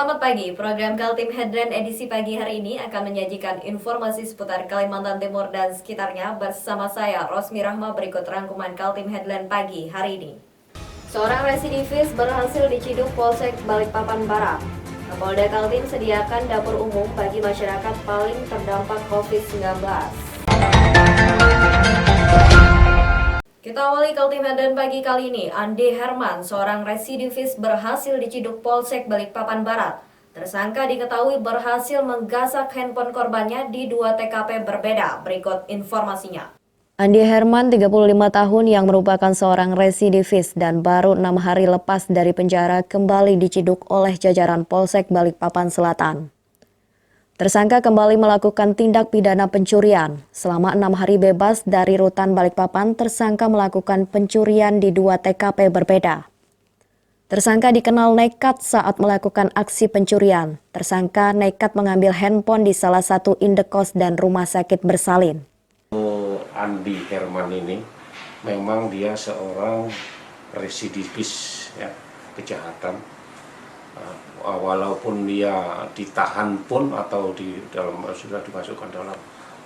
Selamat pagi, program Kaltim Headline edisi pagi hari ini akan menyajikan informasi seputar Kalimantan Timur dan sekitarnya bersama saya, Rosmi Rahma. Berikut rangkuman Kaltim Headline pagi hari ini. Seorang residivis berhasil diciduk Polsek Balikpapan Barat. Kapolda Kaltim sediakan dapur umum bagi masyarakat paling terdampak COVID-19. Kita awali Kaltim Headline pagi kali ini. Andi Herman, seorang residivis berhasil diciduk Polsek Balikpapan Barat. Tersangka diketahui berhasil menggasak handphone korbannya di 2 TKP berbeda. Berikut informasinya. Andi Herman, 35 tahun yang merupakan seorang residivis dan baru 6 hari lepas dari penjara kembali diciduk oleh jajaran Polsek Balikpapan Selatan. Tersangka kembali melakukan tindak pidana pencurian. Selama 6 hari bebas dari rutan Balikpapan, tersangka melakukan pencurian di 2 TKP berbeda. Tersangka dikenal nekat saat melakukan aksi pencurian. Tersangka nekat mengambil handphone di salah satu indekos dan rumah sakit bersalin. Andi Herman ini memang dia seorang residivis ya, kejahatan. Walaupun dia ditahan pun atau sudah dimasukkan dalam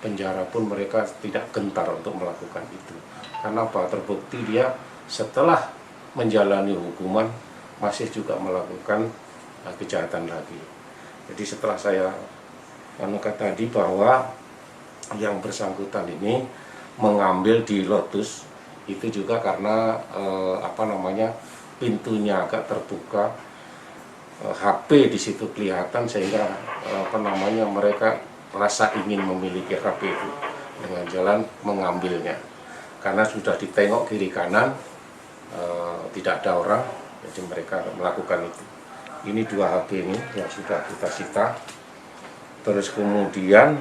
penjara pun mereka tidak gentar untuk melakukan itu. Karena apa? Terbukti dia setelah menjalani hukuman masih juga melakukan kejahatan lagi. Jadi setelah saya katakan tadi bahwa yang bersangkutan ini mengambil di Lotus itu juga karena pintunya agak terbuka. HP di situ kelihatan sehingga mereka merasa ingin memiliki HP itu dengan jalan mengambilnya karena sudah ditengok kiri kanan tidak ada orang, jadi mereka melakukan itu. Ini 2 HP ini yang sudah kita sita. Terus kemudian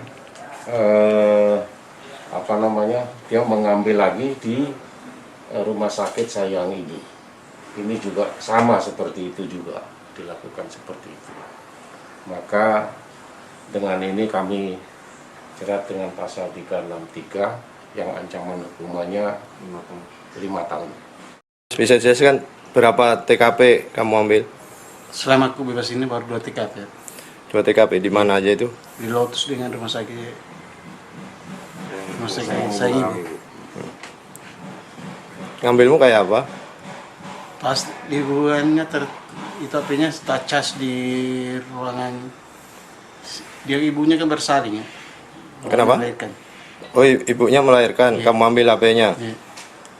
dia mengambil lagi di rumah sakit Sayang ini juga sama seperti itu juga dilakukan seperti itu. Maka dengan ini kami jerat dengan pasal 363 yang ancaman hukumannya 5 tahun. Bisa dijelaskan berapa TKP kamu ambil? Selama aku bebas ini baru 2 TKP. 2 TKP di mana aja itu? Di Lotus dengan rumah sakit saya ibu. Ngambilmu kayak apa? Pas liburannya itu HP-nya tak cas di ruangan. Dia ibunya kan bersalin ya. Kenapa? Melahirkan. Oh, ibunya melahirkan, Iya. kamu ambil HP-nya. Iya.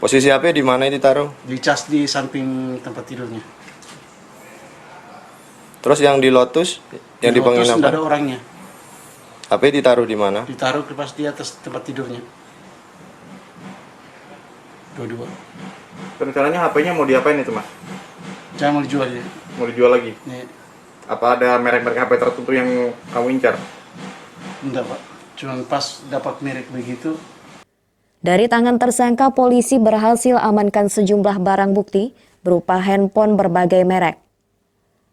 Posisi HP di mana ditaruh? Dicas di samping tempat tidurnya. Terus yang di Lotus, yang di Lotus tidak ada penginapan, orangnya. HP ditaruh di mana? Ditaruh pas di atas tempat tidurnya. Dua-dua. Rencananya HP-nya mau diapain itu, Mas? Jangan mau dijual ya. Mau dijual lagi? Nih, Apa ada merek-merek HP tertentu yang kamu incar? enggak Pak. Cuma pas dapat merek begitu. Dari tangan tersangka, polisi berhasil amankan sejumlah barang bukti berupa handphone berbagai merek.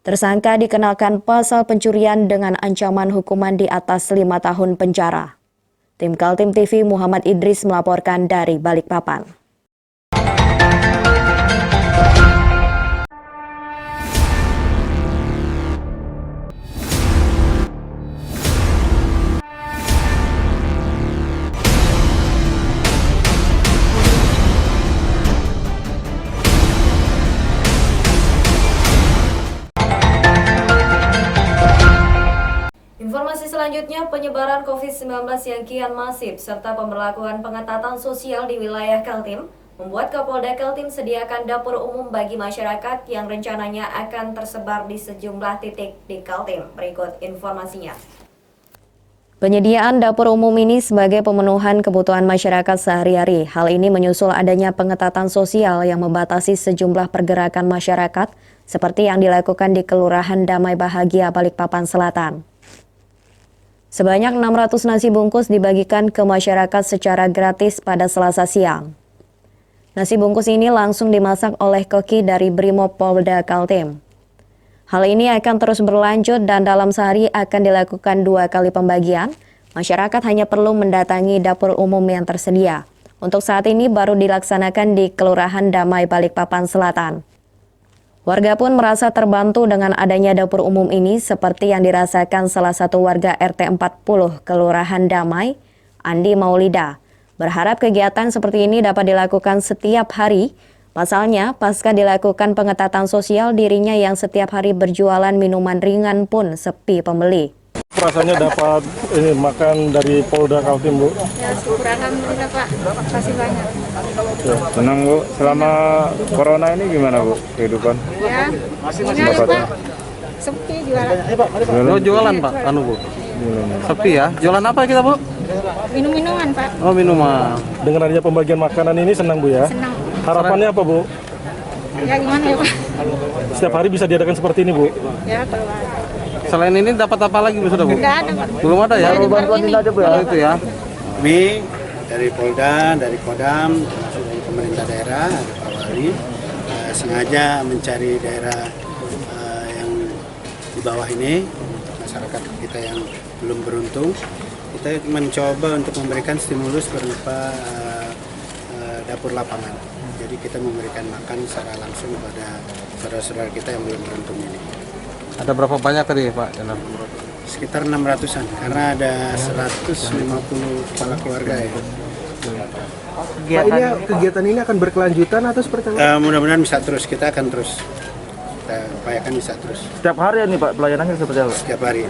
Tersangka dikenakan pasal pencurian dengan ancaman hukuman di atas 5 tahun penjara. Tim Kaltim TV Muhammad Idris melaporkan dari Balikpapan. Informasi selanjutnya, penyebaran COVID-19 yang kian masif serta pemberlakuan pengetatan sosial di wilayah Kaltim membuat Kapolda Kaltim sediakan dapur umum bagi masyarakat yang rencananya akan tersebar di sejumlah titik di Kaltim. Berikut informasinya. Penyediaan dapur umum ini sebagai pemenuhan kebutuhan masyarakat sehari-hari. Hal ini menyusul adanya pengetatan sosial yang membatasi sejumlah pergerakan masyarakat seperti yang dilakukan di Kelurahan Damai Bahagia Balikpapan Selatan. Sebanyak 600 nasi bungkus dibagikan ke masyarakat secara gratis pada Selasa siang. Nasi bungkus ini langsung dimasak oleh koki dari Brimob Polda Kaltim. Hal ini akan terus berlanjut dan dalam sehari akan dilakukan 2 kali pembagian. Masyarakat hanya perlu mendatangi dapur umum yang tersedia. Untuk saat ini baru dilaksanakan di Kelurahan Damai Balikpapan Selatan. Warga pun merasa terbantu dengan adanya dapur umum ini seperti yang dirasakan salah satu warga RT 40 Kelurahan Damai, Andi Maulida. Berharap kegiatan seperti ini dapat dilakukan setiap hari. Pasalnya, pasca dilakukan pengetatan sosial, dirinya yang setiap hari berjualan minuman ringan pun sepi pembeli. Rasanya dapat makan dari Polda Kaltim, Bu. Ya, syukur alhamdulillah Pak. Terima kasih banyak. Senang Bu, selama corona ini gimana Bu kehidupan? Ya, ini aja Pak. Sepi jualan. Oh, jualan Pak, Bu. Sepi ya. Jualan apa kita Bu? Minum-minuman Pak. Oh, minuman. Dengan adanya pembagian makanan ini senang, Bu ya? Senang. Harapannya apa, Bu? Ya gimana ya Pak? Setiap hari bisa diadakan seperti ini, Bu? Ya kalau ada. Selain ini dapat apa lagi Bu sudah Bu? Nggak ada Pak. Belum ada ya? Baru bantuan ini aja Bu ya? Itu ya. Kami dari Polda, dari Kodam, termasuk dari pemerintah daerah, ada Pak Wali, sengaja mencari daerah yang di bawah ini, masyarakat kita yang belum beruntung. Kita mencoba untuk memberikan stimulus berupa dapur lapangan. Jadi kita memberikan makan secara langsung kepada saudara-saudara kita yang belum beruntung ini. Ada berapa banyak tadi Pak? Sekitar 600-an, karena ada 150 kepala keluarga ya. Pak, kegiatan ini akan berkelanjutan atau seperti apa? Mudah-mudahan bisa terus, kita akan terus. Kita upayakan bisa terus. Setiap hari ini Pak, pelayanannya seperti apa? Setiap hari.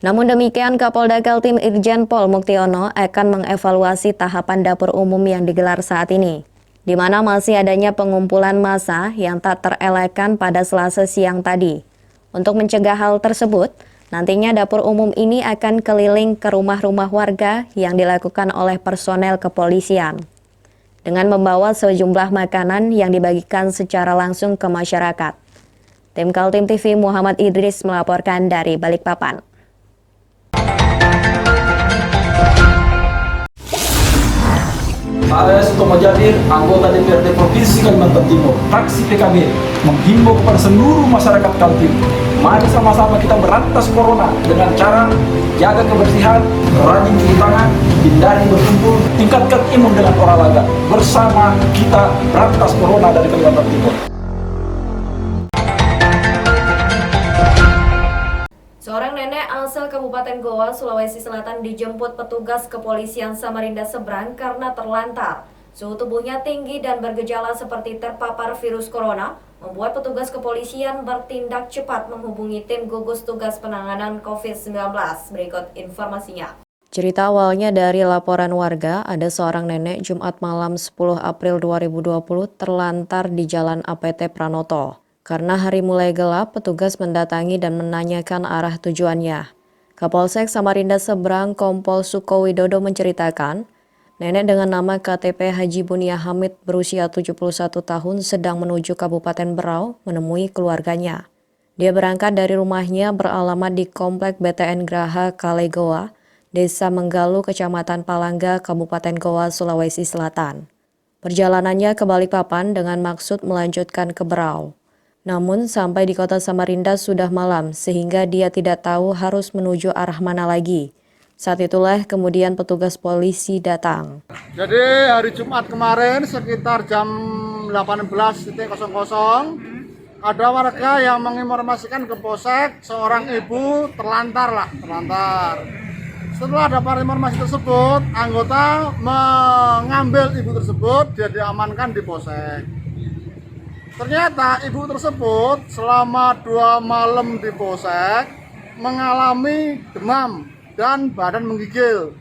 Namun demikian, Kapolda Kaltim Irjen Pol Muktiono akan mengevaluasi tahapan dapur umum yang digelar saat ini, di mana masih adanya pengumpulan massa yang tak terelakkan pada Selasa siang tadi. Untuk mencegah hal tersebut, nantinya dapur umum ini akan keliling ke rumah-rumah warga yang dilakukan oleh personel kepolisian, dengan membawa sejumlah makanan yang dibagikan secara langsung ke masyarakat. Tim Kaltim TV Muhammad Idris melaporkan dari Balikpapan. Saya Sutomo Jabir, anggota DPRD Provinsi Kalimantan Timur, fraksi PKB, menghimbau kepada seluruh masyarakat Kaltim. Mari sama-sama kita berantas corona dengan cara jaga kebersihan, rajin cuci tangan, hindari berkumpul, tingkatkan imun dengan olahraga. Bersama kita berantas corona dari Kalimantan Timur. Seorang nenek asal Kabupaten Goa, Sulawesi Selatan dijemput petugas kepolisian Samarinda Seberang karena terlantar. Suhu tubuhnya tinggi dan bergejala seperti terpapar virus corona, membuat petugas kepolisian bertindak cepat menghubungi tim gugus tugas penanganan COVID-19. Berikut informasinya. Cerita awalnya dari laporan warga, ada seorang nenek Jumat malam 10 April 2020 terlantar di Jalan APT Pranoto. Karena hari mulai gelap, petugas mendatangi dan menanyakan arah tujuannya. Kapolsek Samarinda Seberang Kompol Sukowidodo menceritakan, nenek dengan nama KTP Haji Bunia Hamid berusia 71 tahun sedang menuju Kabupaten Berau menemui keluarganya. Dia berangkat dari rumahnya beralamat di Komplek BTN Graha Kalegoa, Desa Menggalu, Kecamatan Palangga, Kabupaten Goa, Sulawesi Selatan. Perjalanannya ke Balikpapan dengan maksud melanjutkan ke Berau. Namun sampai di kota Samarinda sudah malam sehingga dia tidak tahu harus menuju arah mana lagi. Saat itulah kemudian petugas polisi datang. Jadi hari Jumat kemarin sekitar jam 18.00 ada warga yang menginformasikan ke Polsek seorang ibu terlantar. Setelah dapat informasi tersebut, anggota mengambil ibu tersebut, dia diamankan di Polsek. Ternyata ibu tersebut selama 2 malam di Polsek mengalami demam dan badan menggigil.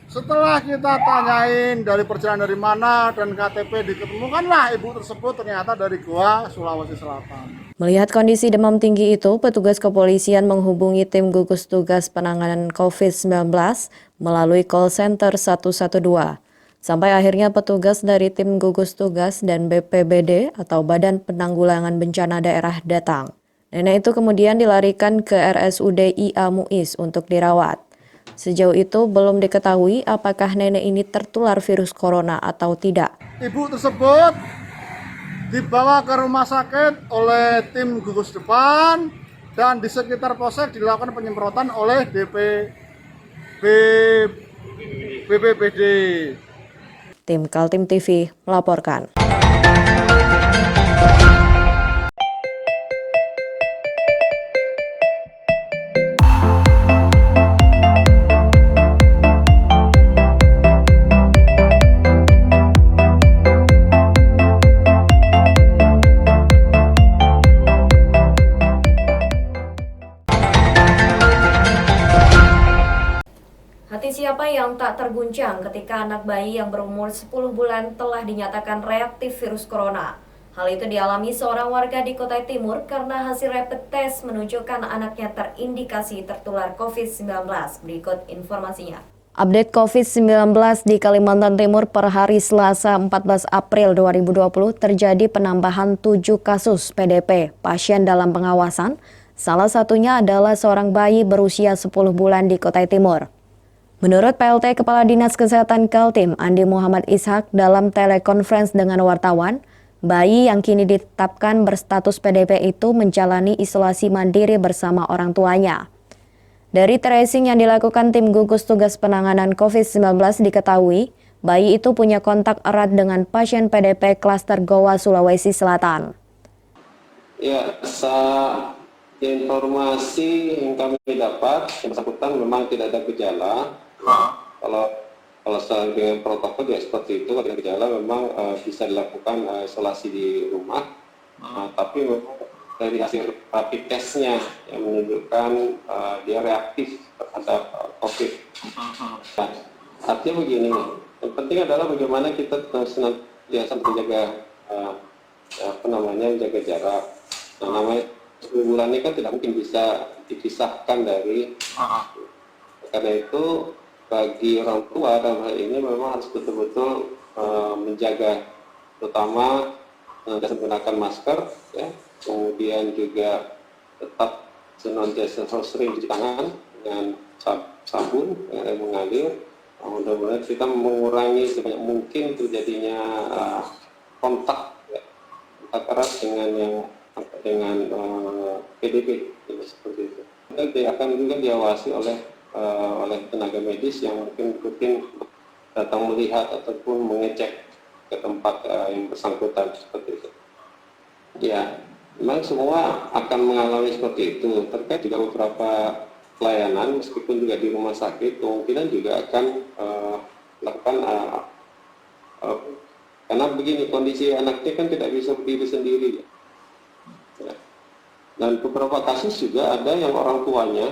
Setelah kita tanyain dari perjalanan dari mana dan KTP diketemukanlah ibu tersebut ternyata dari Goa, Sulawesi Selatan. Melihat kondisi demam tinggi itu, petugas kepolisian menghubungi tim gugus tugas penanganan COVID-19 melalui call center 112. Sampai akhirnya petugas dari tim gugus tugas dan BPBD atau Badan Penanggulangan Bencana Daerah datang. Nenek itu kemudian dilarikan ke RSUD IA Muiz untuk dirawat. Sejauh itu belum diketahui apakah nenek ini tertular virus corona atau tidak. Ibu tersebut dibawa ke rumah sakit oleh tim gugus depan dan di sekitar Polsek dilakukan penyemprotan oleh BPBD. Tim Kaltim TV melaporkan. yang tak terguncang ketika anak bayi yang berumur 10 bulan telah dinyatakan reaktif virus corona. Hal itu dialami seorang warga di Kutai Timur karena hasil rapid test menunjukkan anaknya terindikasi tertular COVID-19. Berikut informasinya. Update COVID-19 di Kalimantan Timur per hari Selasa 14 April 2020 terjadi penambahan 7 kasus PDP pasien dalam pengawasan. Salah satunya adalah seorang bayi berusia 10 bulan di Kutai Timur. Menurut PLT Kepala Dinas Kesehatan Kaltim, Andi Muhammad Ishak, dalam telekonferensi dengan wartawan, bayi yang kini ditetapkan berstatus PDP itu menjalani isolasi mandiri bersama orang tuanya. Dari tracing yang dilakukan tim gugus tugas penanganan COVID-19 diketahui, bayi itu punya kontak erat dengan pasien PDP klaster Goa, Sulawesi Selatan. Ya, informasi yang kami dapat, yang bersangkutan memang tidak ada gejala. Kalau sesuai dengan protokol ya seperti itu, kalau ada gejala memang bisa dilakukan isolasi di rumah. Tapi memang dari hasil rapid testnya yang menunjukkan dia reaktif terhadap COVID. Nah, artinya begini, yang penting adalah bagaimana kita senantiasa menjaga menjaga jarak. Nah, namanya 10 bulan ini kan tidak mungkin bisa dipisahkan dari karena itu bagi orang tua dalam hal ini memang harus betul-betul menjaga, terutama menggunakan masker, ya, kemudian juga tetap senantiasa sering cuci tangan dengan sabun yang air mengalir. Mudah-mudahan kita mengurangi sebanyak mungkin terjadinya kontak erat dengan PDP seperti itu. Dia akan juga diawasi oleh tenaga medis yang mungkin rutin datang melihat ataupun mengecek ke tempat yang bersangkutan seperti itu. Ya, memang semua akan mengalami seperti itu. Terkait juga beberapa pelayanan, meskipun juga di rumah sakit, kemungkinan juga akan melakukan karena begini, kondisi anaknya kan tidak bisa berdiri sendiri. Ya. Dan beberapa kasus juga ada yang orang tuanya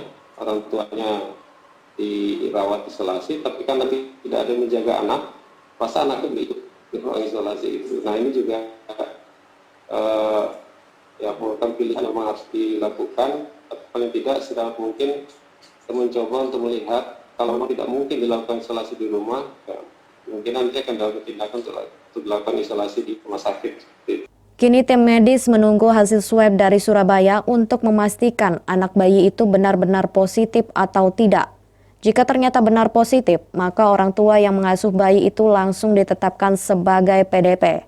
dirawat isolasi, tapi karena tidak ada yang menjaga anak, masa anaknya di ruang isolasi itu. Nah ini juga merupakan pilihan yang harus dilakukan. Tapi paling tidak sedang mungkin kita mencoba untuk melihat kalau memang tidak mungkin dilakukan isolasi di rumah, ya, mungkin nanti akan dilakukan tindakan untuk dilakukan isolasi di rumah sakit. Kini tim medis menunggu hasil swab dari Surabaya untuk memastikan anak bayi itu benar-benar positif atau tidak. Jika ternyata benar positif, maka orang tua yang mengasuh bayi itu langsung ditetapkan sebagai PDP.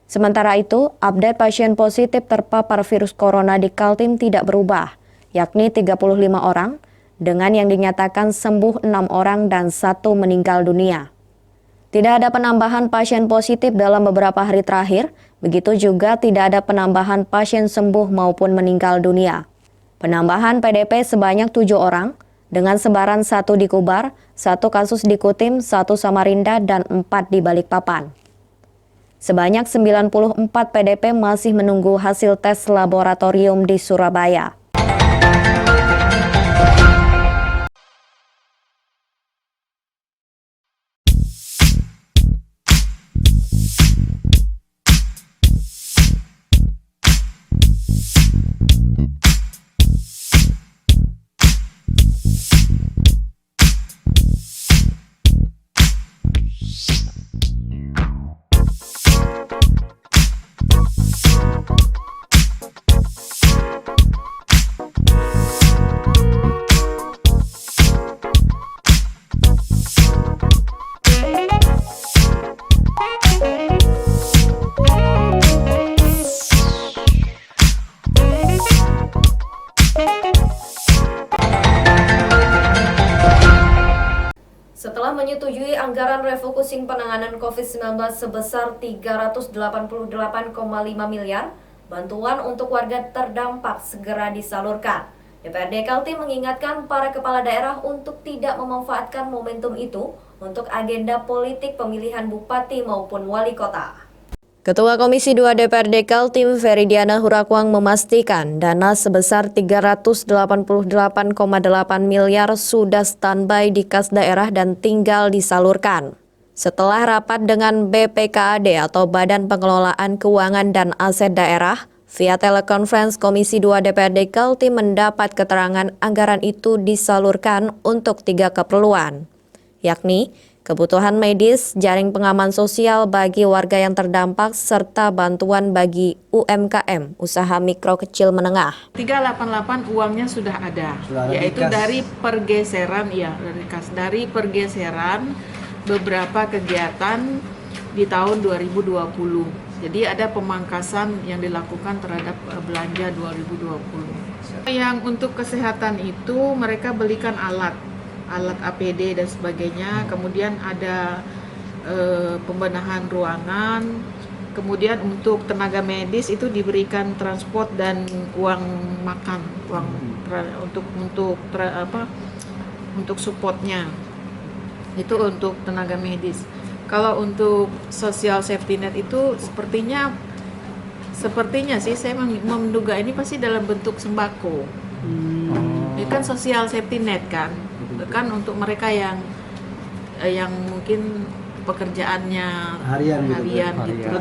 Sementara itu, update pasien positif terpapar virus corona di Kaltim tidak berubah, yakni 35 orang, dengan yang dinyatakan sembuh 6 orang dan 1 meninggal dunia. Tidak ada penambahan pasien positif dalam beberapa hari terakhir, begitu juga tidak ada penambahan pasien sembuh maupun meninggal dunia. Penambahan PDP sebanyak 7 orang, dengan sebaran 1 di Kubar, 1 kasus di Kutim, 1 Samarinda, dan 4 di Balikpapan. Sebanyak 94 PDP masih menunggu hasil tes laboratorium di Surabaya. Setelah menyetujui anggaran refocusing penanganan COVID-19 sebesar 388,5 miliar, bantuan untuk warga terdampak segera disalurkan. DPRD Kaltim mengingatkan para kepala daerah untuk tidak memanfaatkan momentum itu untuk agenda politik pemilihan bupati maupun wali kota. Ketua Komisi 2 DPRD Kaltim Feridiana Hurakwang memastikan dana sebesar 388,8 miliar sudah standby di kas daerah dan tinggal disalurkan. Setelah rapat dengan BPKAD atau Badan Pengelolaan Keuangan dan Aset Daerah, via telekonferensi Komisi 2 DPRD Kaltim mendapat keterangan anggaran itu disalurkan untuk 3 keperluan, yakni kebutuhan medis, jaring pengaman sosial bagi warga yang terdampak, serta bantuan bagi UMKM, usaha mikro kecil menengah. 388 uangnya sudah ada, yaitu dari pergeseran, dari pergeseran beberapa kegiatan di tahun 2020. Jadi ada pemangkasan yang dilakukan terhadap belanja 2020. Yang untuk kesehatan itu mereka belikan alat APD dan sebagainya, kemudian ada pembenahan ruangan, kemudian untuk tenaga medis itu diberikan transport dan uang makan, untuk supportnya, itu untuk tenaga medis. Kalau untuk social safety net itu sepertinya sih saya menduga ini pasti dalam bentuk sembako. Ini kan social safety net kan untuk mereka yang mungkin pekerjaannya harian gitu.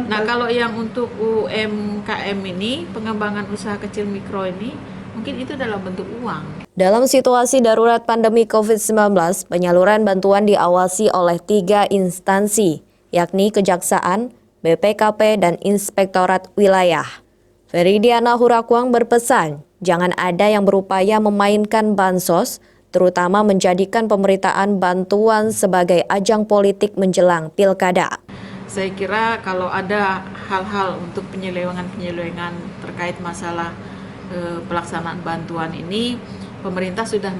Nah, kalau yang untuk UMKM ini, pengembangan usaha kecil mikro ini, mungkin itu dalam bentuk uang. Dalam situasi darurat pandemi COVID-19, penyaluran bantuan diawasi oleh 3 instansi, yakni Kejaksaan, BPKP, dan Inspektorat Wilayah. Feridiana Hurakwang berpesan, jangan ada yang berupaya memainkan bansos, terutama menjadikan pemberitaan bantuan sebagai ajang politik menjelang pilkada. Saya kira kalau ada hal-hal untuk penyelewengan terkait masalah pelaksanaan bantuan ini, pemerintah sudah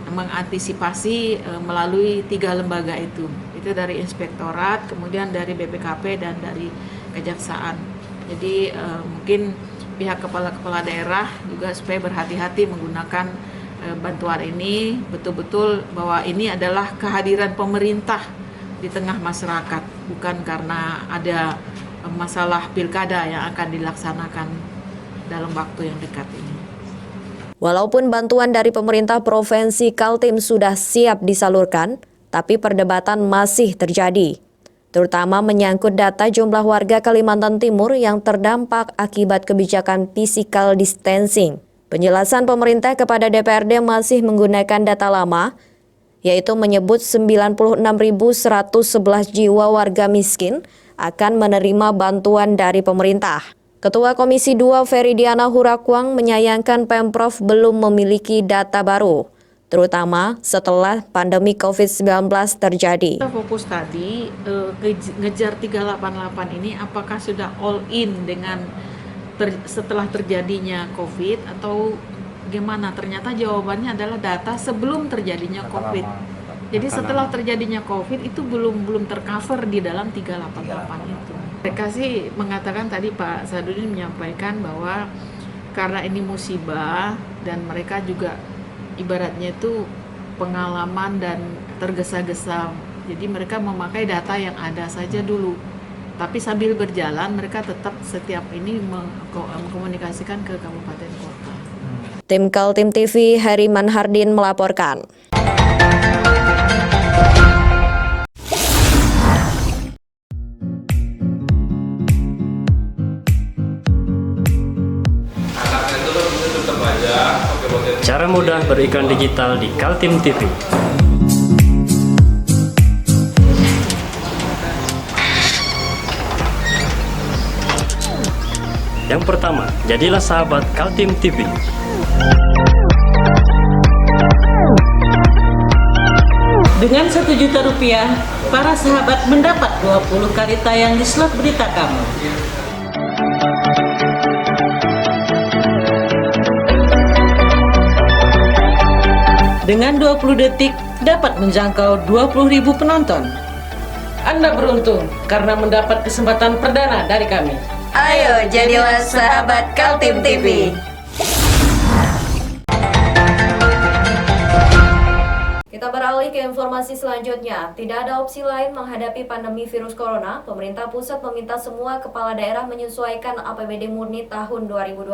mengantisipasi melalui 3 lembaga itu dari Inspektorat, kemudian dari BPKP, dan dari Kejaksaan. Jadi mungkin pihak kepala-kepala daerah juga supaya berhati-hati menggunakan bantuan ini, betul-betul bahwa ini adalah kehadiran pemerintah di tengah masyarakat, bukan karena ada masalah pilkada yang akan dilaksanakan dalam waktu yang dekat ini. Walaupun bantuan dari pemerintah Provinsi Kaltim sudah siap disalurkan, tapi perdebatan masih terjadi, terutama menyangkut data jumlah warga Kalimantan Timur yang terdampak akibat kebijakan physical distancing. Penjelasan pemerintah kepada DPRD masih menggunakan data lama, yaitu menyebut 96.111 jiwa warga miskin akan menerima bantuan dari pemerintah. Ketua Komisi 2 Feridiana Hurakwang menyayangkan Pemprov belum memiliki data baru, terutama setelah pandemi COVID-19 terjadi. Kita fokus tadi ngejar 388 ini apakah sudah all in dengan setelah terjadinya COVID atau gimana? Ternyata jawabannya adalah data sebelum terjadinya COVID. Jadi setelah terjadinya COVID itu belum tercover di dalam 388 itu. Mereka sih mengatakan tadi, Pak Sadudin menyampaikan bahwa karena ini musibah dan mereka juga ibaratnya itu pengalaman dan tergesa-gesa. Jadi mereka memakai data yang ada saja dulu. Tapi sambil berjalan mereka tetap setiap ini mengkomunikasikan ke kabupaten kota. Tim Kaltim TV Heriman Hardin melaporkan. Cara mudah beriklan digital di Kaltim TV. Yang pertama, jadilah sahabat Kaltim TV. Dengan Rp1 juta, para sahabat mendapat 20 kali tayang di slot berita kamu. Dengan 20 detik dapat menjangkau 20.000 penonton. Anda beruntung karena mendapat kesempatan perdana dari kami. Ayo jadilah sahabat Kaltim TV. Kita beralih ke informasi selanjutnya. Tidak ada opsi lain menghadapi pandemi virus corona. Pemerintah pusat meminta semua kepala daerah menyesuaikan APBD murni tahun 2020.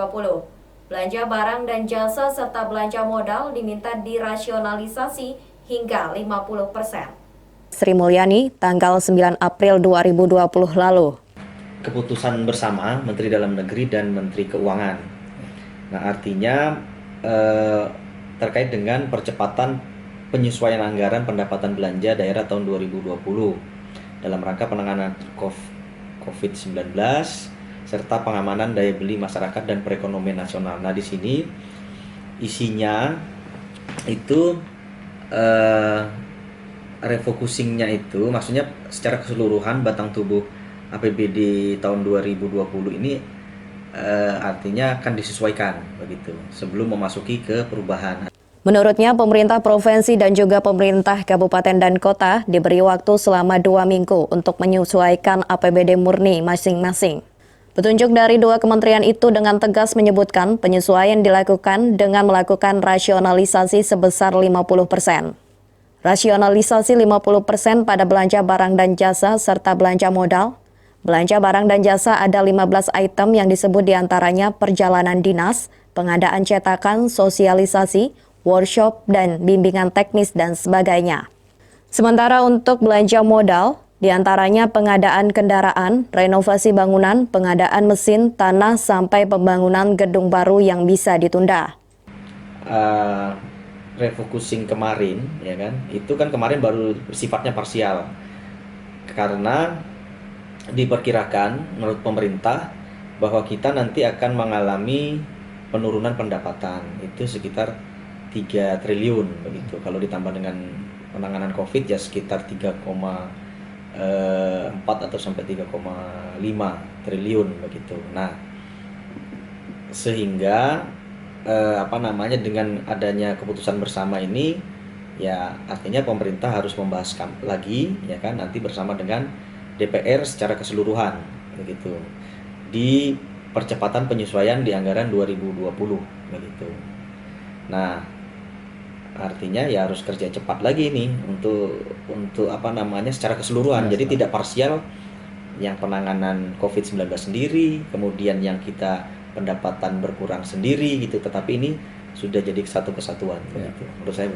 Belanja barang dan jasa serta belanja modal diminta dirasionalisasi hingga 50%. Sri Mulyani, tanggal 9 April 2020 lalu. Keputusan bersama Menteri Dalam Negeri dan Menteri Keuangan. Nah, artinya terkait dengan percepatan penyesuaian anggaran pendapatan belanja daerah tahun 2020 dalam rangka penanganan COVID-19 serta pengamanan daya beli masyarakat dan perekonomian nasional. Nah, di sini isinya itu refocusingnya itu maksudnya secara keseluruhan batang tubuh APBD tahun 2020 ini artinya akan disesuaikan begitu sebelum memasuki ke perubahan. Menurutnya, pemerintah provinsi dan juga pemerintah kabupaten dan kota diberi waktu selama 2 minggu untuk menyesuaikan APBD murni masing-masing. Petunjuk dari dua kementerian itu dengan tegas menyebutkan penyesuaian dilakukan dengan melakukan rasionalisasi sebesar 50%. Rasionalisasi 50% pada belanja barang dan jasa serta belanja modal. Belanja barang dan jasa ada 15 item yang disebut diantaranya perjalanan dinas, pengadaan cetakan, sosialisasi, workshop, dan bimbingan teknis dan sebagainya. Sementara untuk belanja modal, diantaranya pengadaan kendaraan, renovasi bangunan, pengadaan mesin, tanah, sampai pembangunan gedung baru yang bisa ditunda. Refocusing kemarin, ya kan, itu kan kemarin baru sifatnya parsial. Karena diperkirakan menurut pemerintah bahwa kita nanti akan mengalami penurunan pendapatan, itu sekitar 3 triliun begitu. Kalau ditambah dengan penanganan COVID ya sekitar 3,4 atau sampai 3,5 triliun begitu. Nah, sehingga dengan adanya keputusan bersama ini ya artinya pemerintah harus membahas lagi ya kan nanti bersama dengan DPR secara keseluruhan begitu di percepatan penyesuaian di anggaran 2020 begitu. Nah, artinya ya harus kerja cepat lagi nih untuk secara keseluruhan. Jadi tidak parsial yang penanganan COVID-19 sendiri, kemudian yang kita pendapatan berkurang sendiri gitu, tetapi ini sudah jadi satu kesatuan begitu. Menurut saya.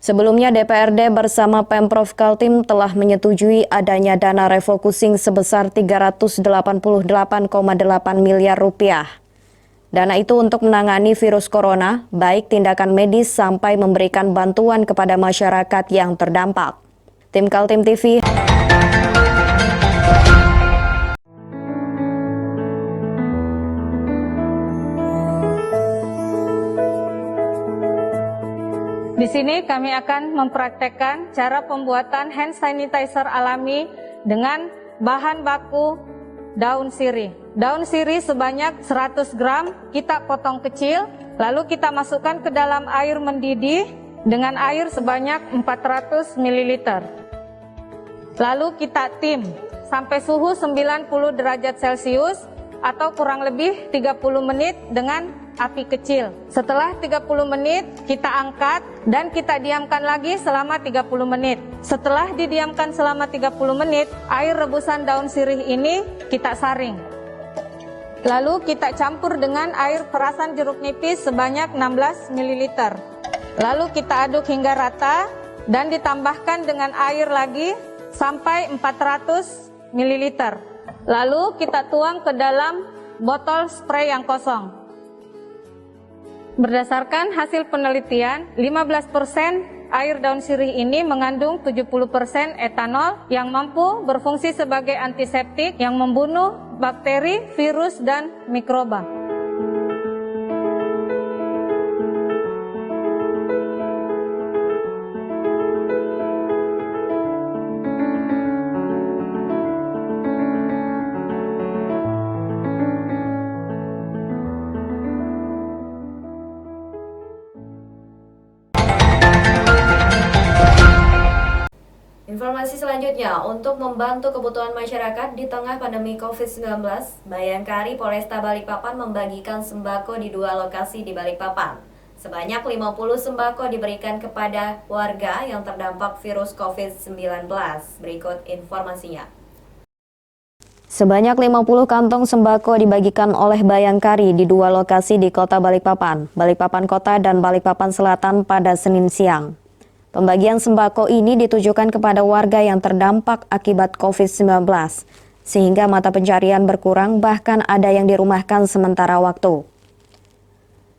Sebelumnya DPRD bersama Pemprov Kaltim telah menyetujui adanya dana refocusing sebesar 388,8 miliar rupiah. Dana itu untuk menangani virus corona, baik tindakan medis sampai memberikan bantuan kepada masyarakat yang terdampak. Tim Kaltim TV. Di sini kami akan mempraktekkan cara pembuatan hand sanitizer alami dengan bahan baku daun sirih. Daun sirih sebanyak 100 gram kita potong kecil, lalu kita masukkan ke dalam air mendidih dengan air sebanyak 400 ml. Lalu kita tim sampai suhu 90 derajat Celcius atau kurang lebih 30 menit dengan api kecil. Setelah 30 menit kita angkat dan kita diamkan lagi selama 30 menit. Setelah didiamkan selama 30 menit, air rebusan daun sirih ini kita saring. Lalu kita campur dengan air perasan jeruk nipis sebanyak 16 ml. Lalu kita aduk hingga rata dan ditambahkan dengan air lagi sampai 400 ml. Lalu kita tuang ke dalam botol spray yang kosong. Berdasarkan hasil penelitian, 15% air daun sirih ini mengandung 70% etanol yang mampu berfungsi sebagai antiseptik yang membunuh bakteri, virus, dan mikroba. Informasi selanjutnya, untuk membantu kebutuhan masyarakat di tengah pandemi COVID-19, Bayangkari Polresta Balikpapan membagikan sembako di 2 lokasi di Balikpapan. Sebanyak 50 sembako diberikan kepada warga yang terdampak virus COVID-19. Berikut informasinya. Sebanyak 50 kantong sembako dibagikan oleh Bayangkari di 2 lokasi di Kota Balikpapan, Balikpapan Kota dan Balikpapan Selatan pada Senin siang. Pembagian sembako ini ditujukan kepada warga yang terdampak akibat COVID-19, sehingga mata pencarian berkurang bahkan ada yang dirumahkan sementara waktu.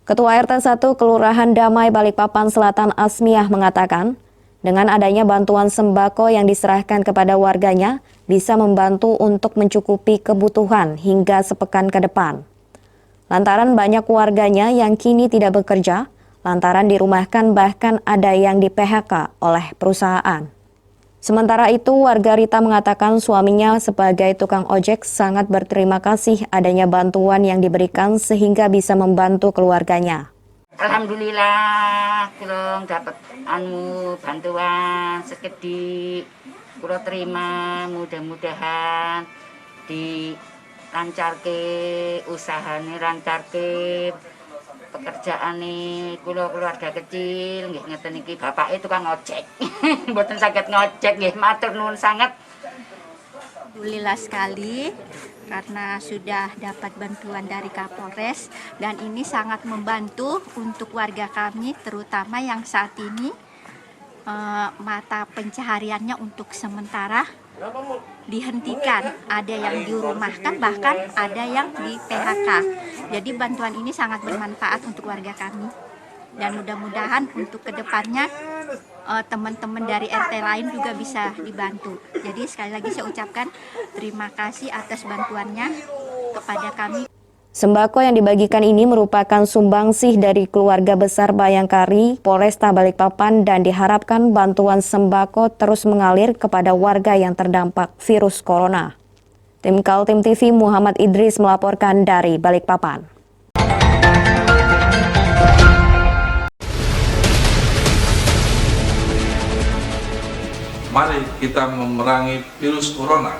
Ketua RT 1 Kelurahan Damai Balikpapan Selatan Asmiah mengatakan, dengan adanya bantuan sembako yang diserahkan kepada warganya, bisa membantu untuk mencukupi kebutuhan hingga sepekan ke depan. Lantaran banyak warganya yang kini tidak bekerja, lantaran dirumahkan bahkan ada yang di-PHK oleh perusahaan. Sementara itu, warga Rita mengatakan suaminya sebagai tukang ojek sangat berterima kasih adanya bantuan yang diberikan sehingga bisa membantu keluarganya. Alhamdulillah, kula dapat bantuan sekedik. Kula terima, mudah-mudahan dilancarke usahane, lancarke pekerjaane. Kula keluarga kecil nggih ngeten iki bapake tukang ojek. Mboten saged ngojek nggih, matur nuwun sanget. Alhamdulillah sekali karena sudah dapat bantuan dari Kapolres dan ini sangat membantu untuk warga kami terutama yang saat ini mata pencahariannya untuk sementara dihentikan, ada yang dirumahkan bahkan ada yang di PHK. Jadi bantuan ini sangat bermanfaat untuk warga kami dan mudah-mudahan untuk kedepannya teman-teman dari RT lain juga bisa dibantu. Jadi sekali lagi saya ucapkan terima kasih atas bantuannya kepada kami. Sembako yang dibagikan ini merupakan sumbangsih dari keluarga besar Bayangkari, Polresta Balikpapan dan diharapkan bantuan sembako terus mengalir kepada warga yang terdampak virus corona. Tim Kaltim TV Muhammad Idris melaporkan dari Balikpapan. Mari kita memerangi virus corona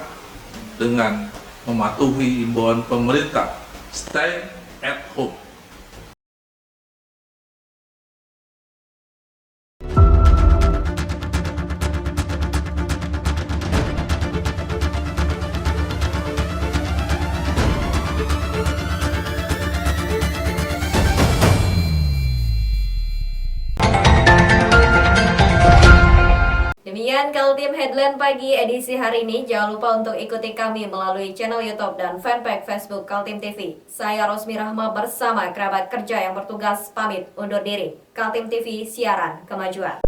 dengan mematuhi imbauan pemerintah. Stay at home. Demikian Kaltim Headline Pagi edisi hari ini. Jangan lupa untuk ikuti kami melalui channel YouTube dan fanpage Facebook Kaltim TV. Saya Rosmi Rahma bersama kerabat kerja yang bertugas pamit undur diri. Kaltim TV, siaran kemajuan.